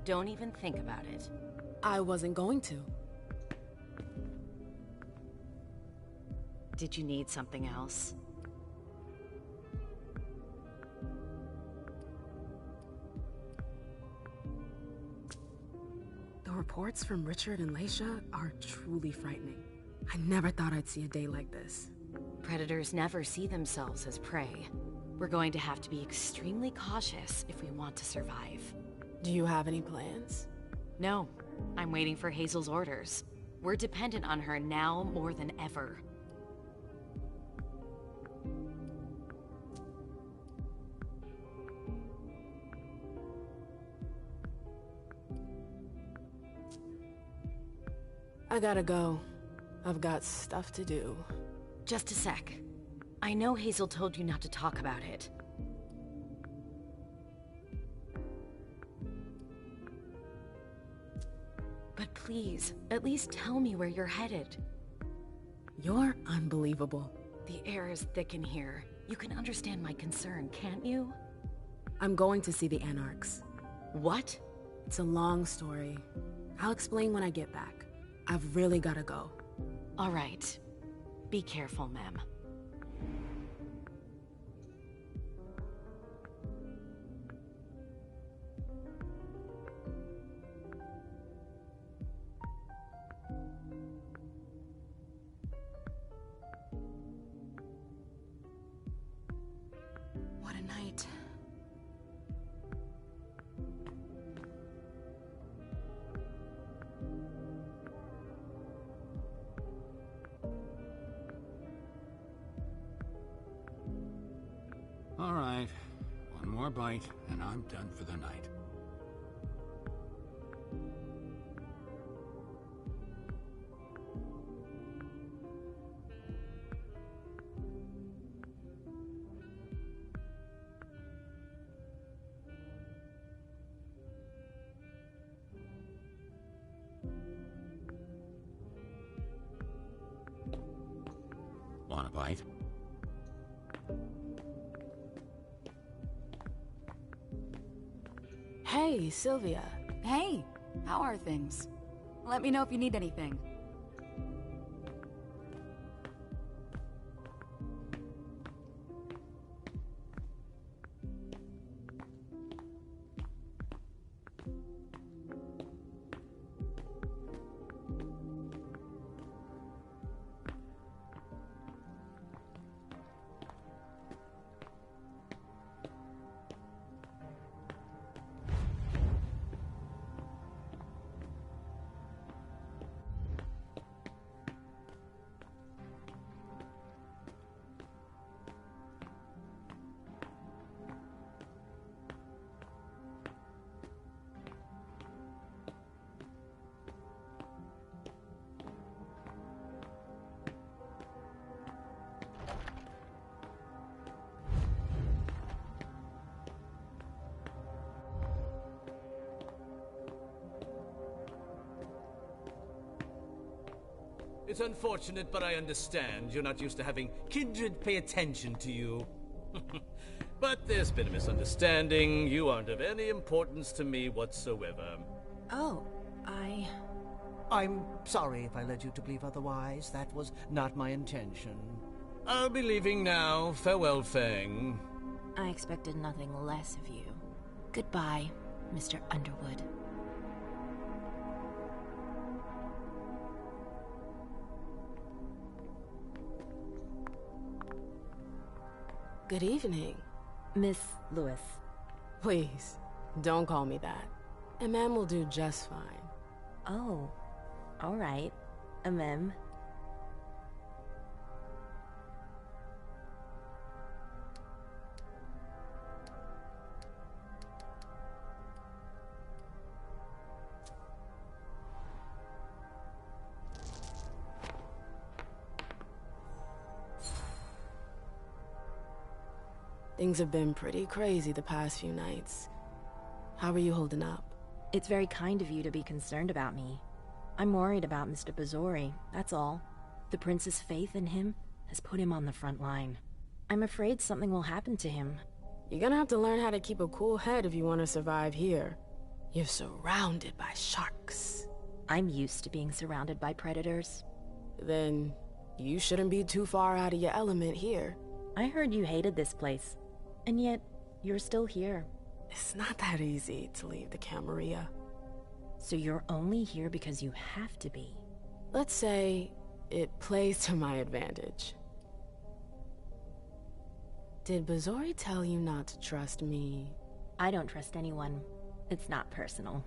Don't even think about it. I wasn't going to. Did you need something else? The reports from Richard and Leisha are truly frightening. I never thought I'd see a day like this. Predators never see themselves as prey. We're going to have to be extremely cautious if we want to survive. Do you have any plans? No, I'm waiting for Hazel's orders. We're dependent on her now more than ever. I gotta go. I've got stuff to do. Just a sec. I know Hazel told you not to talk about it. But please, at least tell me where you're headed. You're unbelievable. The air is thick in here. You can understand my concern, can't you? I'm going to see the Anarchs. What? It's a long story. I'll explain when I get back. I've really gotta go. All right. Be careful, ma'am. What a night. All right, one more bite, and I'm done for the night. Want a bite? Hey, Sylvia. Hey, how are things? Let me know if you need anything. It's unfortunate, but I understand. You're not used to having kindred pay attention to you. But there's been a misunderstanding. You aren't of any importance to me whatsoever. Oh, I'm sorry if I led you to believe otherwise. That was not my intention. I'll be leaving now. Farewell, Fang. I expected nothing less of you. Goodbye, Mr. Underwood. good evening. Miss Lewis. Please, don't call me that. A man will do just fine. Oh, all right. Mem. Things have been pretty crazy the past few nights. How are you holding up? It's very kind of you to be concerned about me. I'm worried about Mr. Bazori, that's all. The prince's faith in him has put him on the front line. I'm afraid something will happen to him. You're gonna have to learn how to keep a cool head if you want to survive here. You're surrounded by sharks. I'm used to being surrounded by predators. Then you shouldn't be too far out of your element here. I heard you hated this place, and yet you're still here. It's not that easy to leave the Camarilla. So you're only here because you have to be. Let's say it plays to my advantage. Did Bazori tell you not to trust me? I don't trust anyone. It's not personal.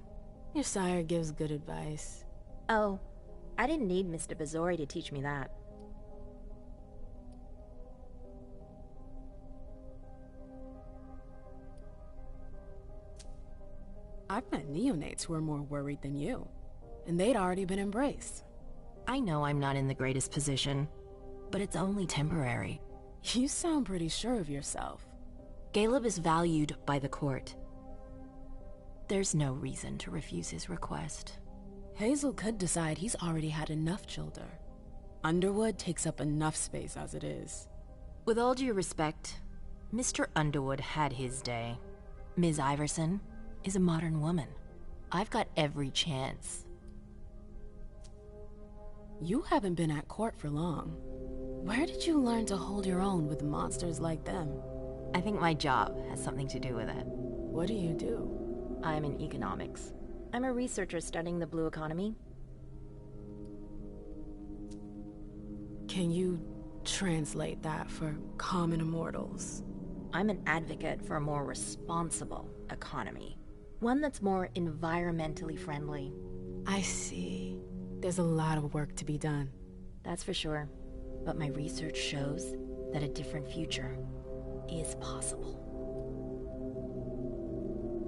Your sire gives good advice. Oh, I didn't need Mr. Bazori to teach me that. I've met neonates who are more worried than you, and they'd already been embraced. I know I'm not in the greatest position, but it's only temporary. You sound pretty sure of yourself. Caleb is valued by the court. There's no reason to refuse his request. Hazel could decide he's already had enough children. Underwood takes up enough space as it is. With all due respect, Mr. Underwood had his day. Ms. Iverson is a modern woman. I've got every chance. You haven't been at court for long. Where did you learn to hold your own with monsters like them? I think my job has something to do with it. What do you do? I'm in economics. I'm a researcher studying the blue economy. Can you translate that for common immortals? I'm an advocate for a more responsible economy. One that's more environmentally friendly. I see. There's a lot of work to be done. That's for sure. But my research shows that a different future is possible.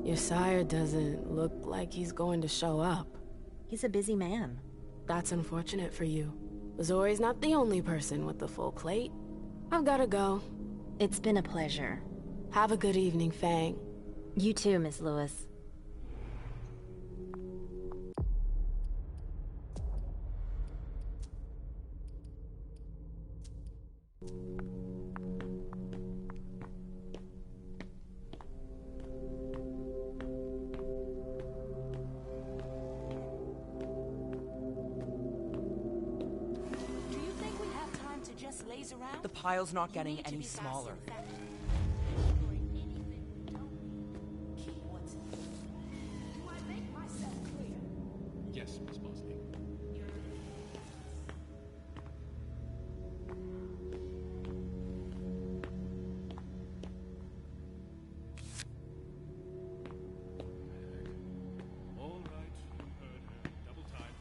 Your sire doesn't look like he's going to show up. He's a busy man. That's unfortunate for you. Bazori's not the only person with the full plate. I've gotta go. It's been a pleasure. Have a good evening, Fang. You too, Miss Lewis. The pile's not getting any smaller. Yes, Miss Bosley. All right, you heard her. Double time.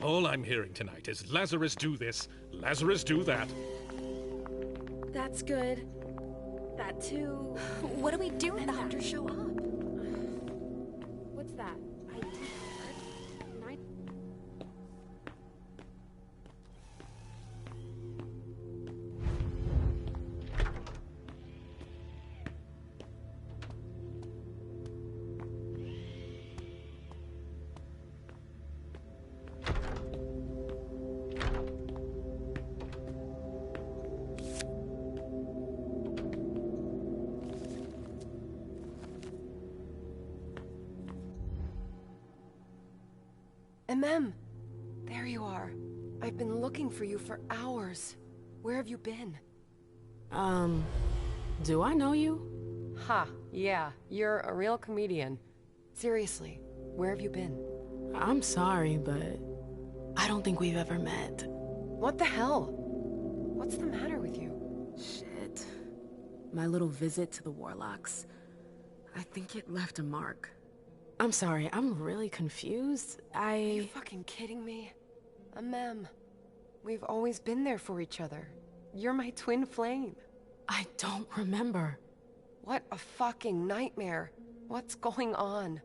All I'm hearing tonight is Lazarus do this, Lazarus do that. That's good. That too. What do we do when the hunters show up? What's that? MM, there you are. I've been looking for you for hours. Where have you been? Do I know you? Ha, yeah, you're a real comedian. Seriously, where have you been? I'm sorry, but I don't think we've ever met. What the hell? What's the matter with you? Shit. My little visit to the Warlocks. I think it left a mark. I'm sorry, I'm really confused. Are you fucking kidding me? MM, we've always been there for each other. You're my twin flame. I don't remember. What a fucking nightmare. What's going on?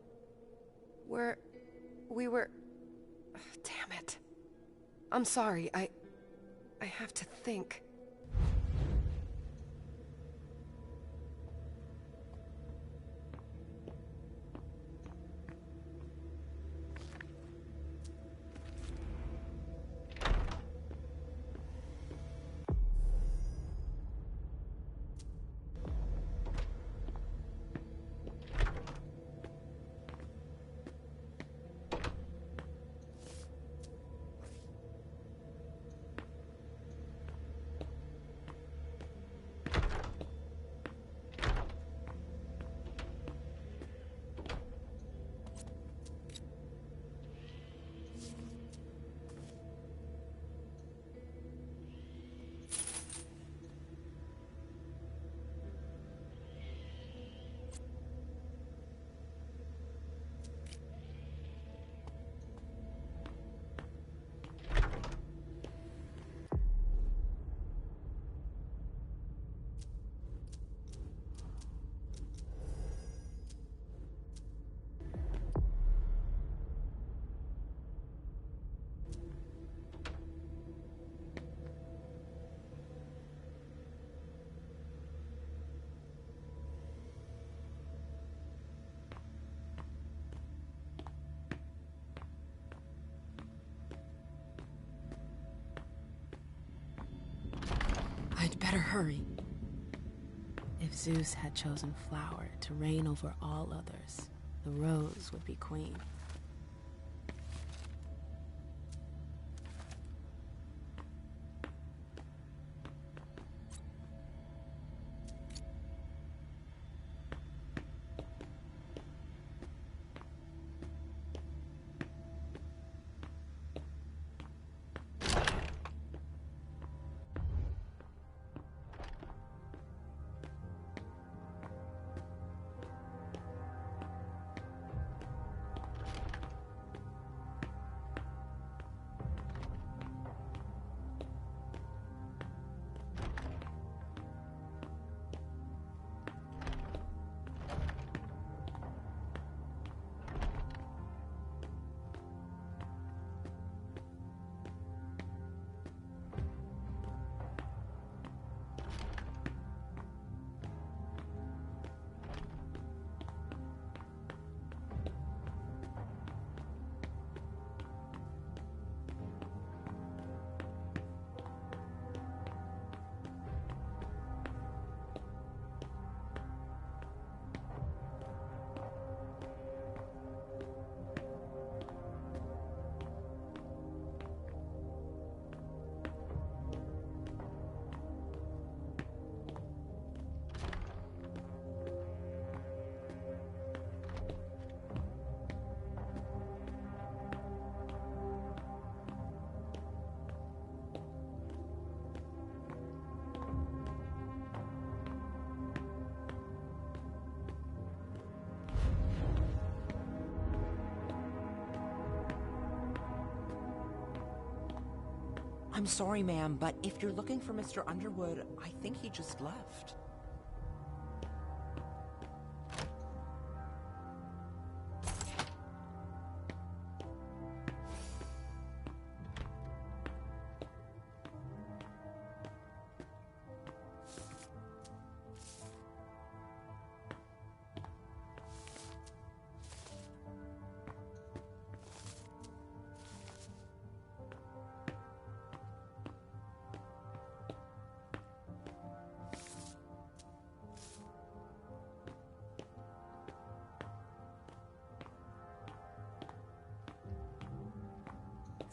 We were... Damn it. I'm sorry, I have to think. Hurry. If Zeus had chosen flower to reign over all others, the rose would be queen. I'm sorry, ma'am, but if you're looking for Mr. Underwood, I think he just left.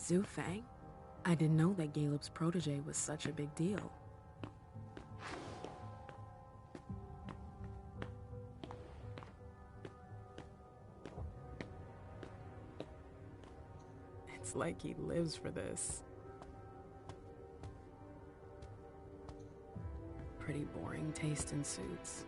Zhu Fang? I didn't know that Caleb's protege was such a big deal. It's like he lives for this. Pretty boring taste in suits.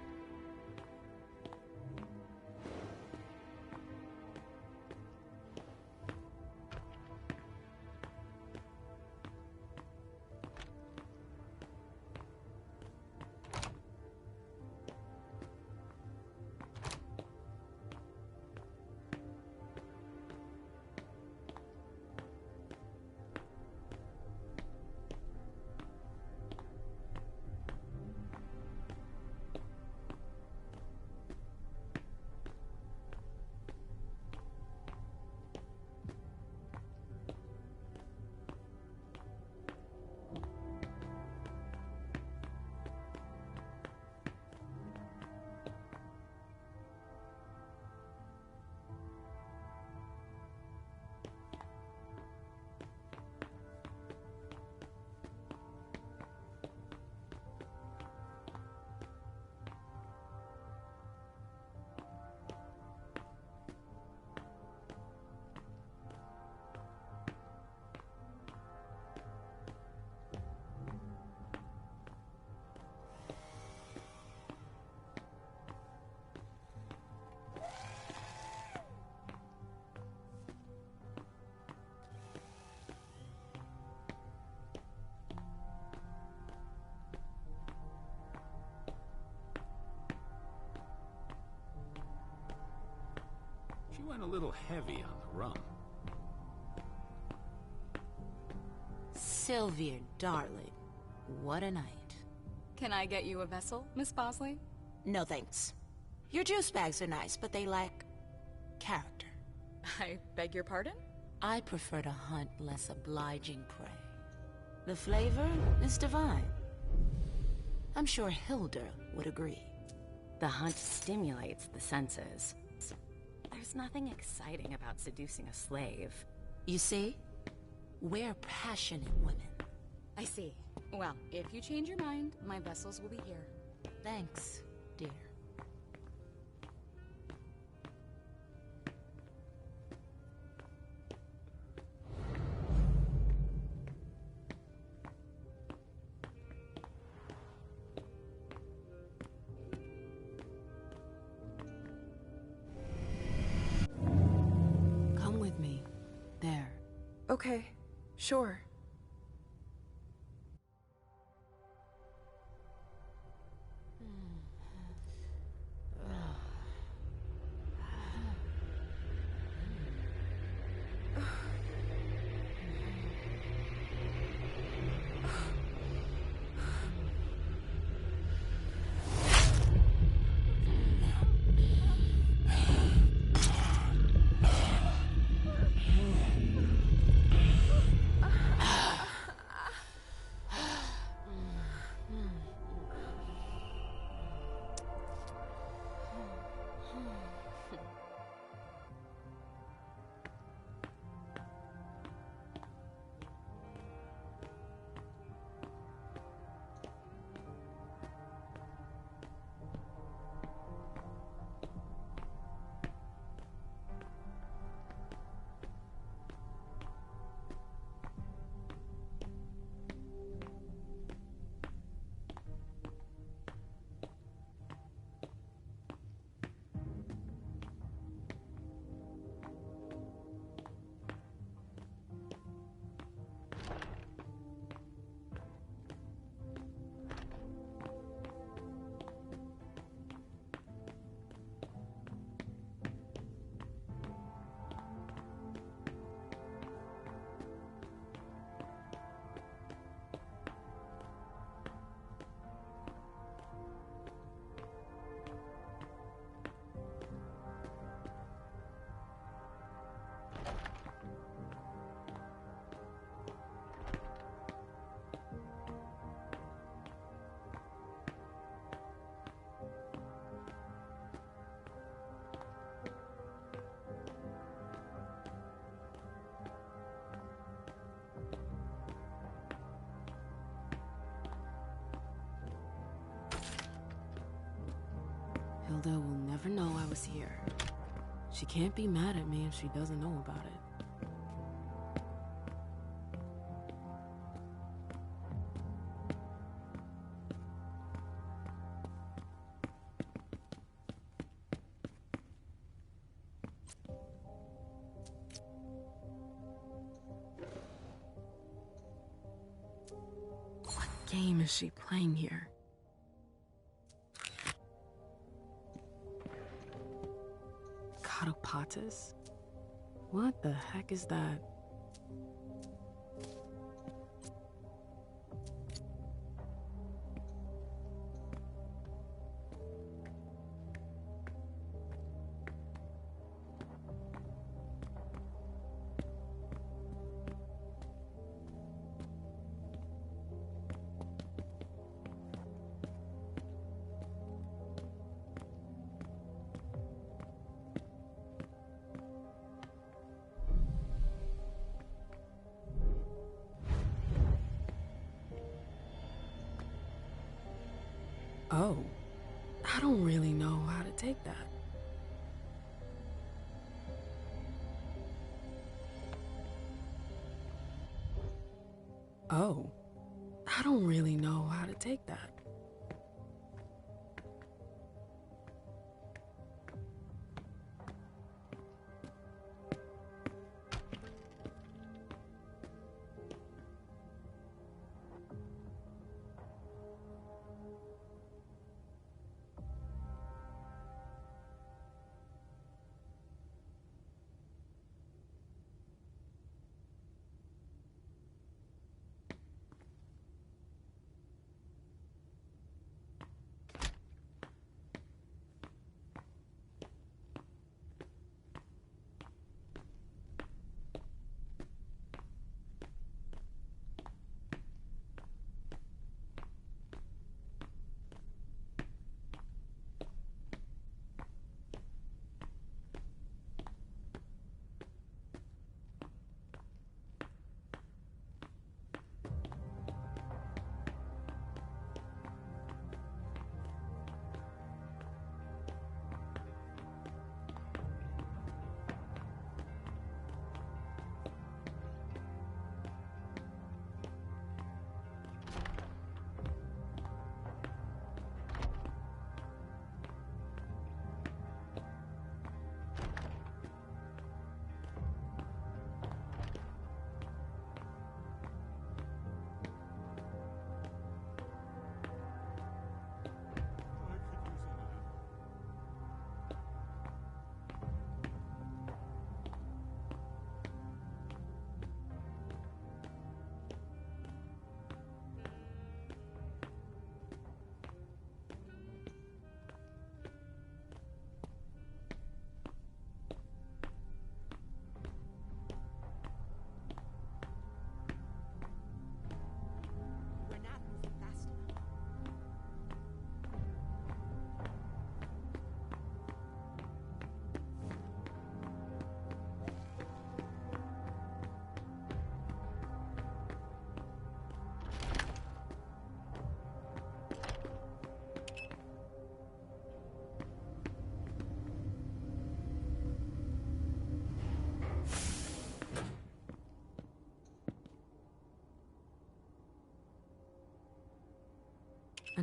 She went a little heavy on the rum. Sylvia, darling, what a night. Can I get you a vessel, Miss Bosley? No thanks. Your juice bags are nice, but they lack character. I beg your pardon? I prefer to hunt less obliging prey. The flavor is divine. I'm sure Hilda would agree. The hunt stimulates the senses. There's nothing exciting about seducing a slave. You see? We're passionate women. I see. Well, if you change your mind, my vessels will be here. Thanks, dear. Come with me. There. Okay, sure. Hilda will never know I was here. She can't be mad at me if she doesn't know about it. What game is she playing here? Catapatas? What the heck is that? Oh, I don't really know how to take that. Oh, I don't really know how to take that.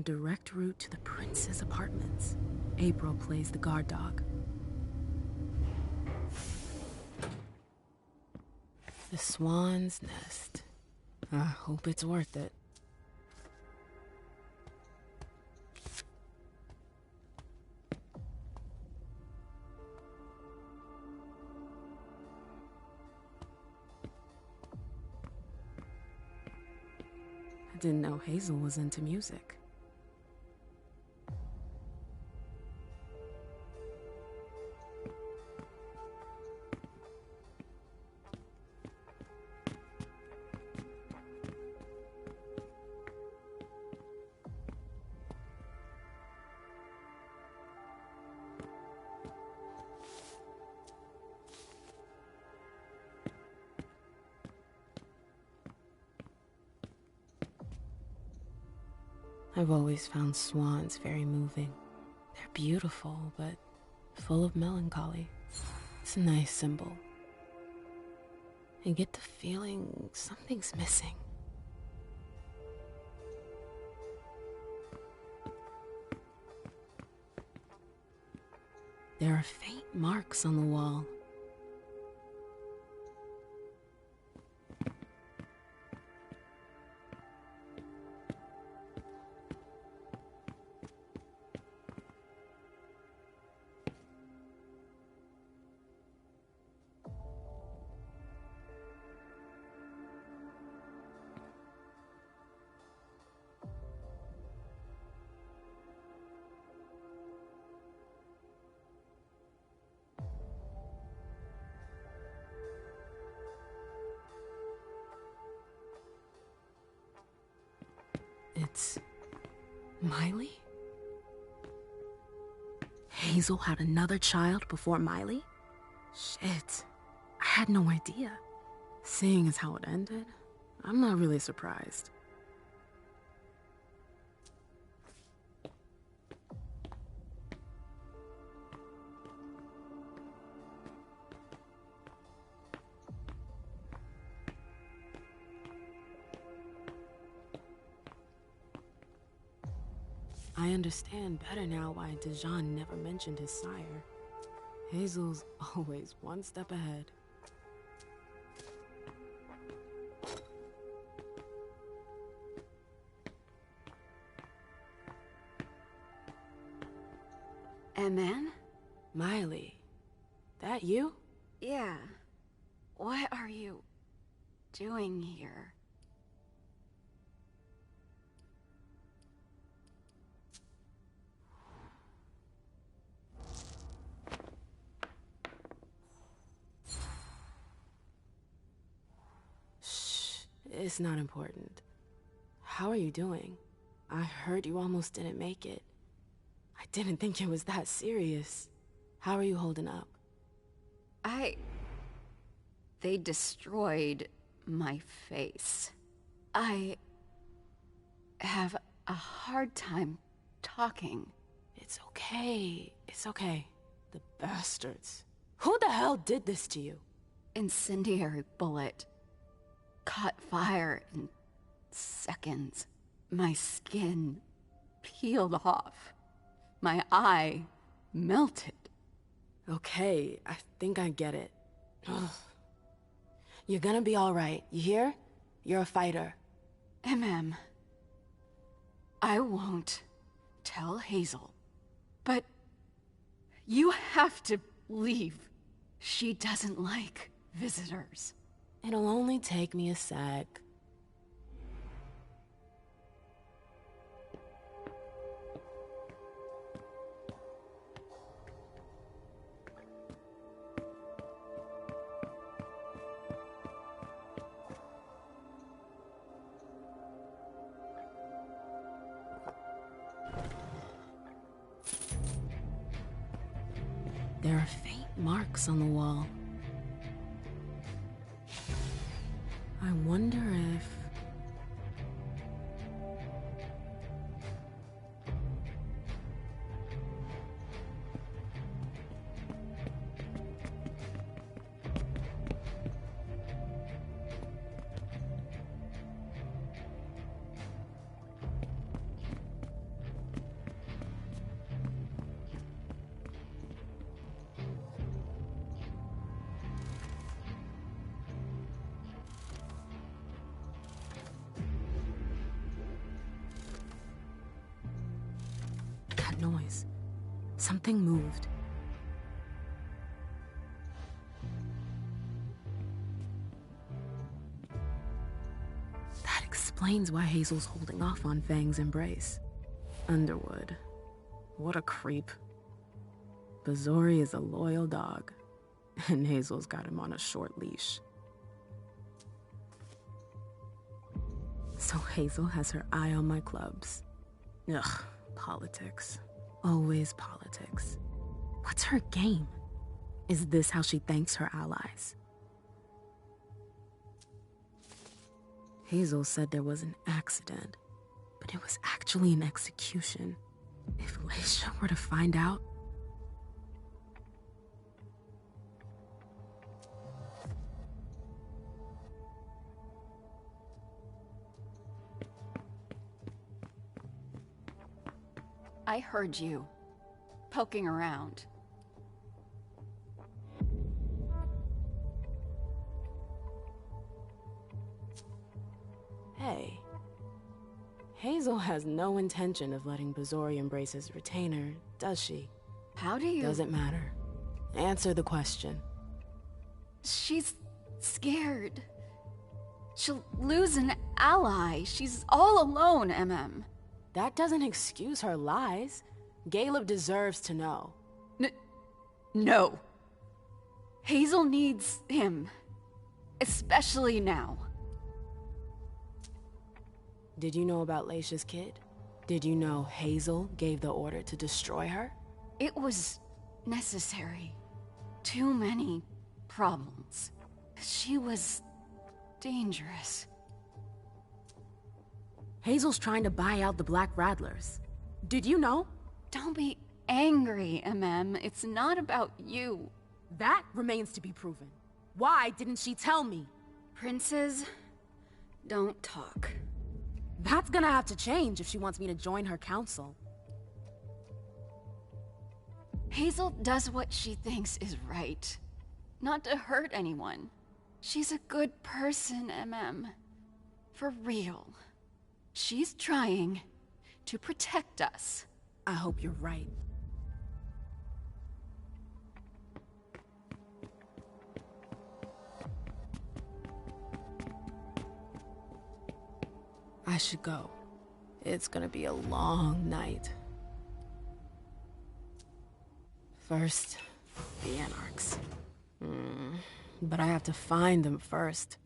direct route to the prince's apartments. April plays the guard dog. The Swan's Nest. I hope it's worth it. I didn't know Hazel was into music. I've always found swans very moving. They're beautiful, but full of melancholy. It's a nice symbol. I get the feeling something's missing. There are faint marks on the wall. It's Miley? Hazel had another child before Miley? Shit, I had no idea. Seeing as how it ended, I'm not really surprised. I understand better now why Dijon never mentioned his sire. Hazel's always one step ahead. Man? Miley, that you? Yeah. What are you doing here? It's not important. How are you doing? I heard you almost didn't make it. I didn't think it was that serious. How are you holding up? They destroyed my face. I have a hard time talking. It's okay. It's okay. The bastards. Who the hell did this to you? Incendiary bullet. Caught fire in seconds. My skin peeled off. My eye melted. Okay, I think I get it. Ugh. You're gonna be all right, you hear? You're a fighter. I won't tell Hazel, but you have to leave. She doesn't like visitors. It'll only take me a sec. There are faint marks on the wall. I wonder if... eyes. Something moved. That explains why Hazel's holding off on Fang's embrace. Underwood. What a creep. Bazori is a loyal dog, and Hazel's got him on a short leash. So Hazel has her eye on my clubs. Ugh, politics. Always politics. What's her game? Is this how she thanks her allies? Hazel said there was an accident, but it was actually an execution. If Leisha were to find out... I heard you poking around. Hey. Hazel has no intention of letting Bazori embrace his retainer, does she? How do you... Doesn't matter. Answer the question. She's scared. She'll lose an ally. She's all alone, MM. That doesn't excuse her lies. Caleb deserves to know. No. Hazel needs him. Especially now. Did you know about Leisha's kid? Did you know Hazel gave the order to destroy her? It was necessary. Too many problems. She was dangerous. Hazel's trying to buy out the Black Rattlers. Did you know? Don't be angry, MM. It's not about you. That remains to be proven. Why didn't she tell me? Princes don't talk. That's gonna have to change if she wants me to join her council. Hazel does what she thinks is right. Not to hurt anyone. She's a good person, MM. For real. She's trying to protect us. I hope you're right. I should go. It's gonna be a long night. First, the Anarchs. But I have to find them first.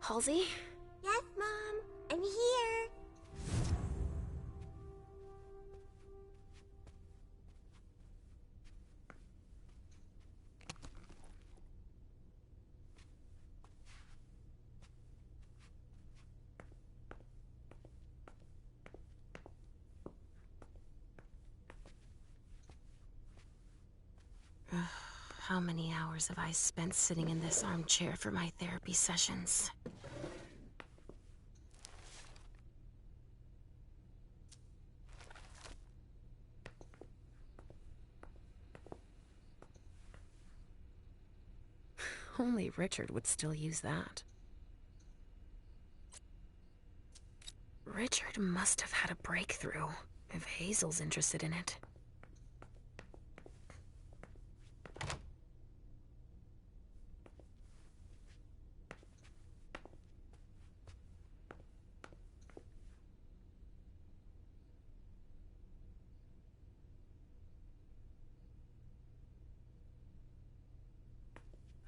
Halsey? Yes, Mom. I'm here. How many hours have I spent sitting in this armchair for my therapy sessions? Only Richard would still use that. Richard must have had a breakthrough, if Hazel's interested in it.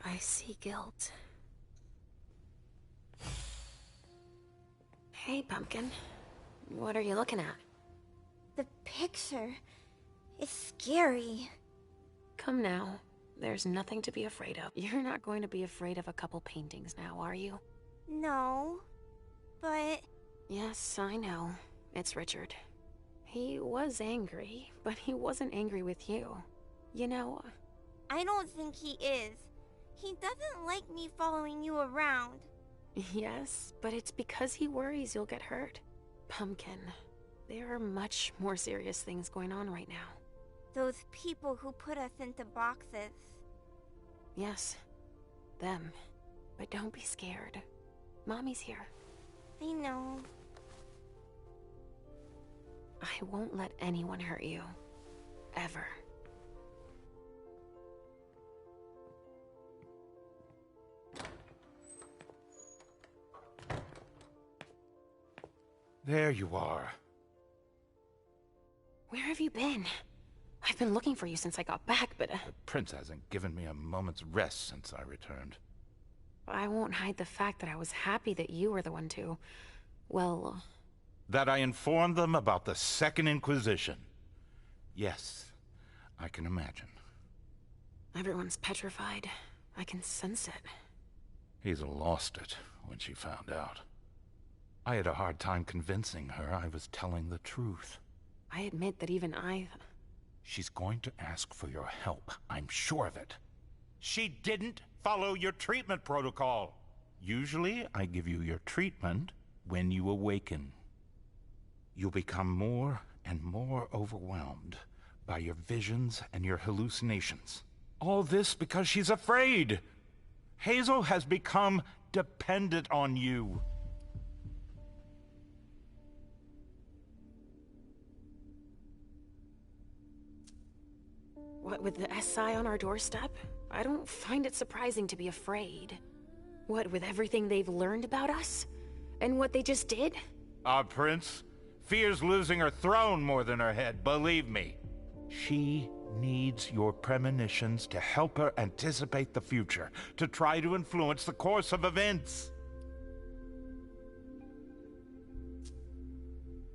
I see guilt. Hey, Pumpkin. What are you looking at? The picture is scary. Come now. There's nothing to be afraid of. You're not going to be afraid of a couple paintings now, are you? No, but... Yes, I know. It's Richard. He was angry, but he wasn't angry with you. You know... I don't think he is. He doesn't like me following you around. Yes, but it's because he worries you'll get hurt. Pumpkin, there are much more serious things going on right now. Those people who put us into boxes. Yes, them. But don't be scared. Mommy's here. I know. I won't let anyone hurt you. Ever. There you are. Where have you been? I've been looking for you since I got back, but... The prince hasn't given me a moment's rest since I returned. I won't hide the fact that I was happy that you were the one to... well... That I informed them about the Second Inquisition. Yes, I can imagine. Everyone's petrified. I can sense it. Hazel lost it when she found out. I had a hard time convincing her I was telling the truth. I admit that even I... She's going to ask for your help, I'm sure of it. She didn't follow your treatment protocol. Usually, I give you your treatment when you awaken. You'll become more and more overwhelmed by your visions and your hallucinations. All this because she's afraid. Hazel has become dependent on you. What, with the SI on our doorstep? I don't find it surprising to be afraid. What, with everything they've learned about us? And what they just did? Our prince fears losing her throne more than her head, believe me. She needs your premonitions to help her anticipate the future, to try to influence the course of events.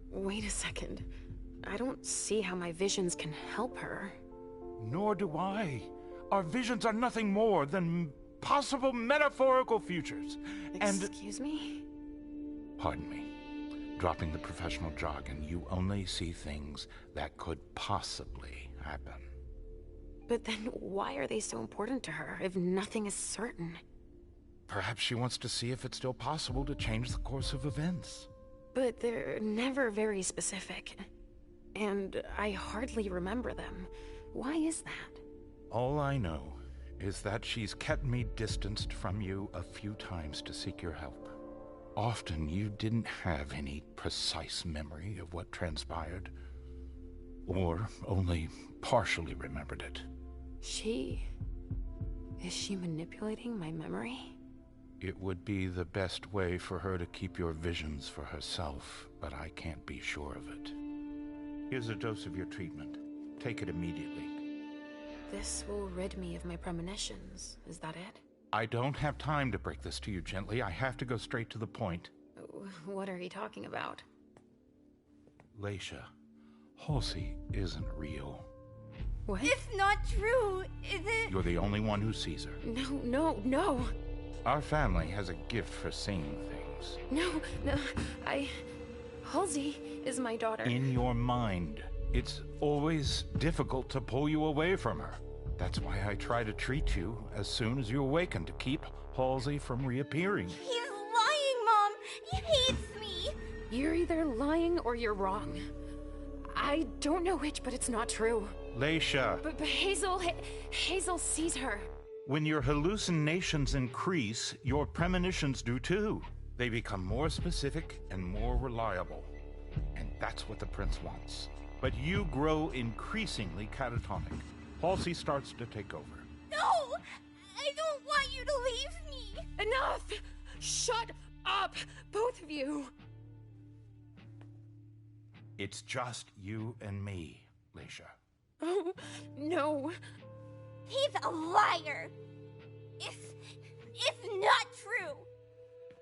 Wait a second. I don't see how my visions can help her. Nor do I. Our visions are nothing more than possible metaphorical futures. Excuse me? Pardon me. Dropping the professional jargon, you only see things that could possibly happen. But then why are they so important to her if nothing is certain? Perhaps she wants to see if it's still possible to change the course of events. But they're never very specific. And I hardly remember them. Why is that? All I know is that she's kept me distanced from you a few times to seek your help. Often you didn't have any precise memory of what transpired, or only partially remembered it. Is she manipulating my memory? It would be the best way for her to keep your visions for herself, but I can't be sure of it. Here's a dose of your treatment. Take it immediately. This will rid me of my premonitions, is that it? I don't have time to break this to you gently. I have to go straight to the point. What are you talking about? Leisha, Halsey isn't real. What? It's not true, is it? You're the only one who sees her. No. Our family has a gift for seeing things. No, Halsey is my daughter. In your mind. It's always difficult to pull you away from her. That's why I try to treat you as soon as you awaken to keep Halsey from reappearing. He's lying, Mom! He hates me! You're either lying or you're wrong. I don't know which, but it's not true. Leisha. But Hazel sees her. When your hallucinations increase, your premonitions do too. They become more specific and more reliable. And that's what the prince wants. But you grow increasingly catatonic. Halsey starts to take over. No! I don't want you to leave me! Enough! Shut up, both of you! It's just you and me, Leisha. Oh, no. He's a liar! It's not true!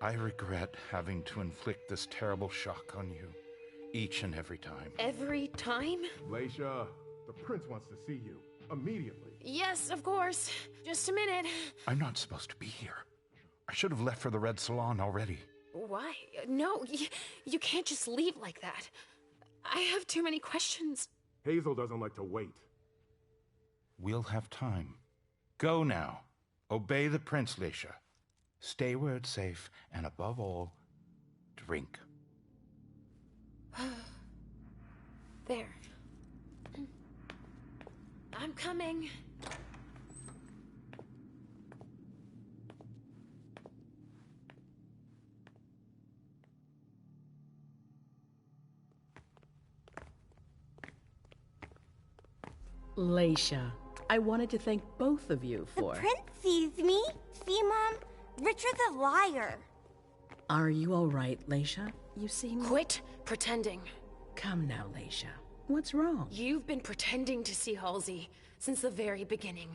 I regret having to inflict this terrible shock on you. Each and every time. Every time? Leisha, the prince wants to see you. Immediately. Yes, of course. Just a minute. I'm not supposed to be here. I should have left for the Red Salon already. Why? No, you can't just leave like that. I have too many questions. Hazel doesn't like to wait. We'll have time. Go now. Obey the prince, Leisha. Stay where it's safe, and above all, drink. There. I'm coming. Leisha, I wanted to thank both of you for... The prince sees me. See, Mom? Richard's a liar. Are you all right, Leisha? You seem... Quit pretending. Come now, Leisha. What's wrong? You've been pretending to see Halsey since the very beginning.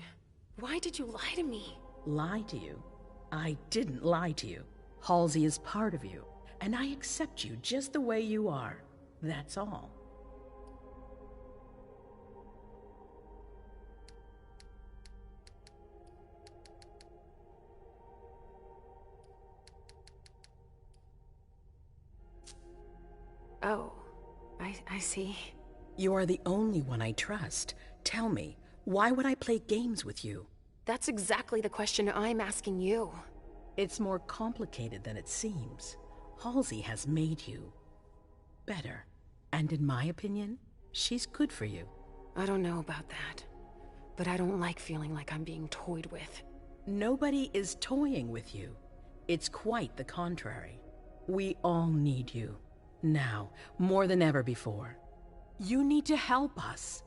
Why did you lie to me? Lie to you? I didn't lie to you. Halsey is part of you, and I accept you just the way you are. That's all. Oh, I see. You are the only one I trust. Tell me, why would I play games with you? That's exactly the question I'm asking you. It's more complicated than it seems. Halsey has made you better. And in my opinion, she's good for you. I don't know about that, but I don't like feeling like I'm being toyed with. Nobody is toying with you. It's quite the contrary. We all need you. Now, more than ever before. You need to help us.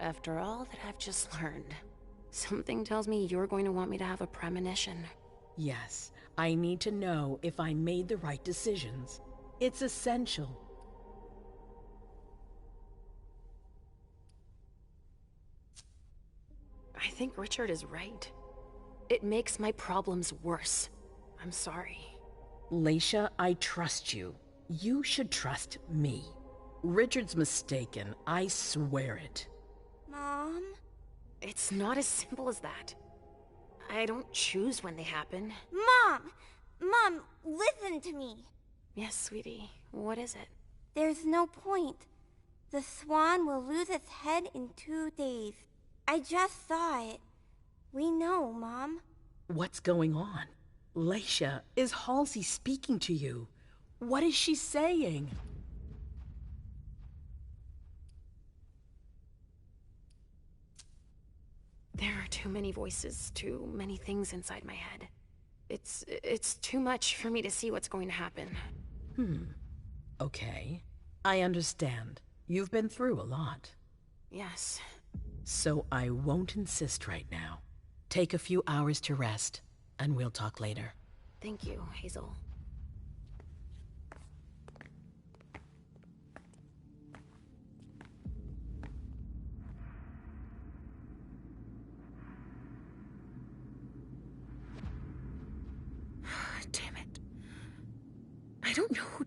After all that I've just learned, something tells me you're going to want me to have a premonition. Yes, I need to know if I made the right decisions. It's essential. I think Richard is right. It makes my problems worse. I'm sorry. Leisha, I trust you. You should trust me. Richard's mistaken, I swear it. Mom? It's not as simple as that. I don't choose when they happen. Mom! Mom, listen to me. Yes, sweetie. What is it? There's no point. The swan will lose its head in 2 days. I just saw it. We know, Mom. What's going on? Leisha, is Halsey speaking to you? What is she saying? There are too many voices, too many things inside my head. It's too much for me to see what's going to happen. Okay. I understand. You've been through a lot. Yes. So I won't insist right now. Take a few hours to rest, and we'll talk later. Thank you, Hazel.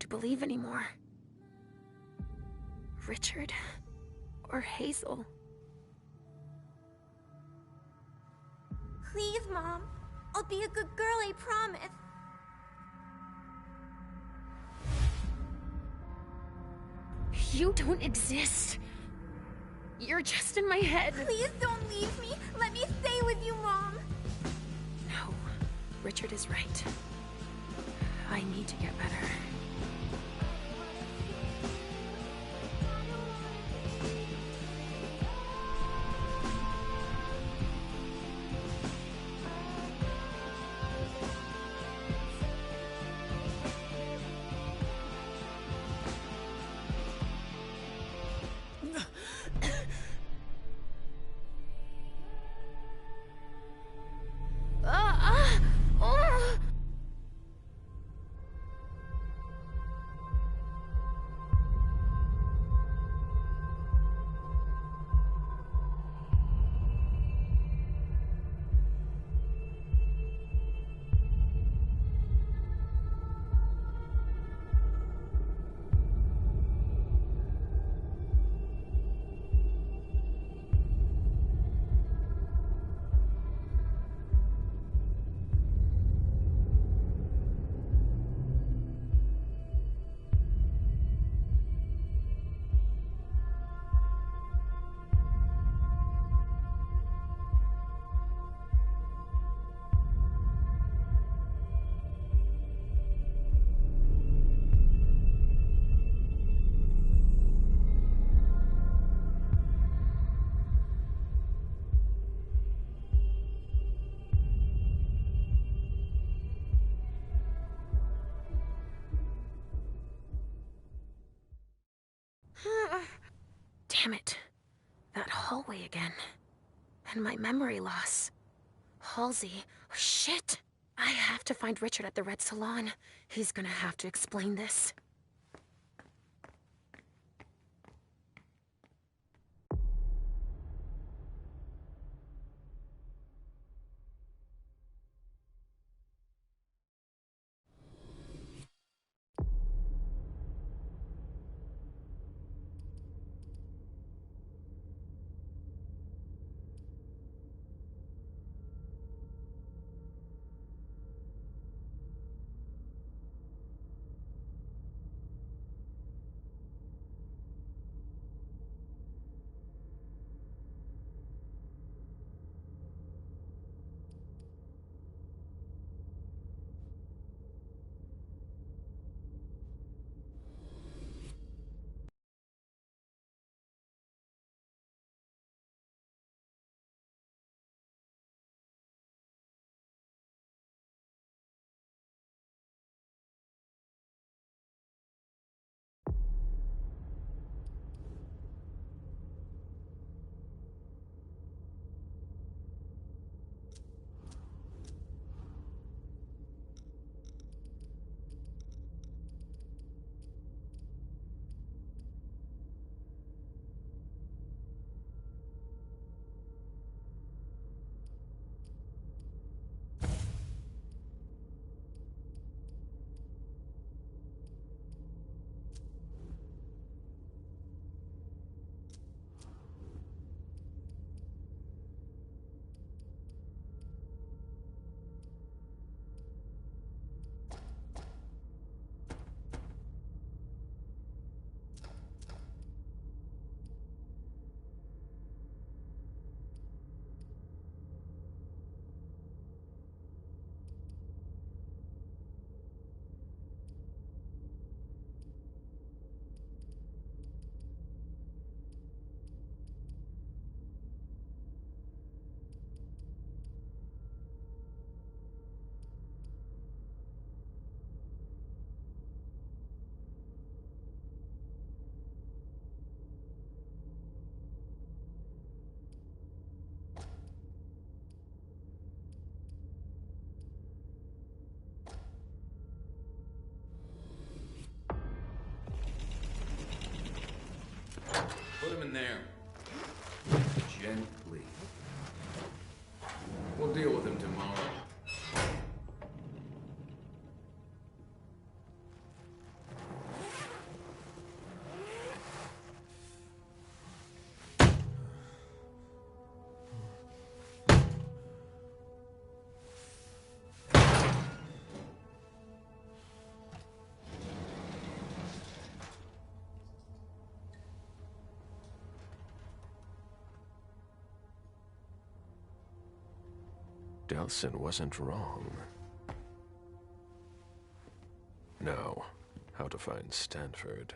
to believe anymore. Richard or Hazel. Please, Mom. I'll be a good girl, I promise. You don't exist. You're just in my head. Please don't leave me. Let me stay with you, Mom. No, Richard is right. I need to get better. Damn it. That hallway again. And my memory loss. Halsey. Oh, shit! I have to find Richard at the Red Salon. He's gonna have to explain this. Put him in there. Gently. We'll deal with him tomorrow. Delsin wasn't wrong. Now, how to find Stanford.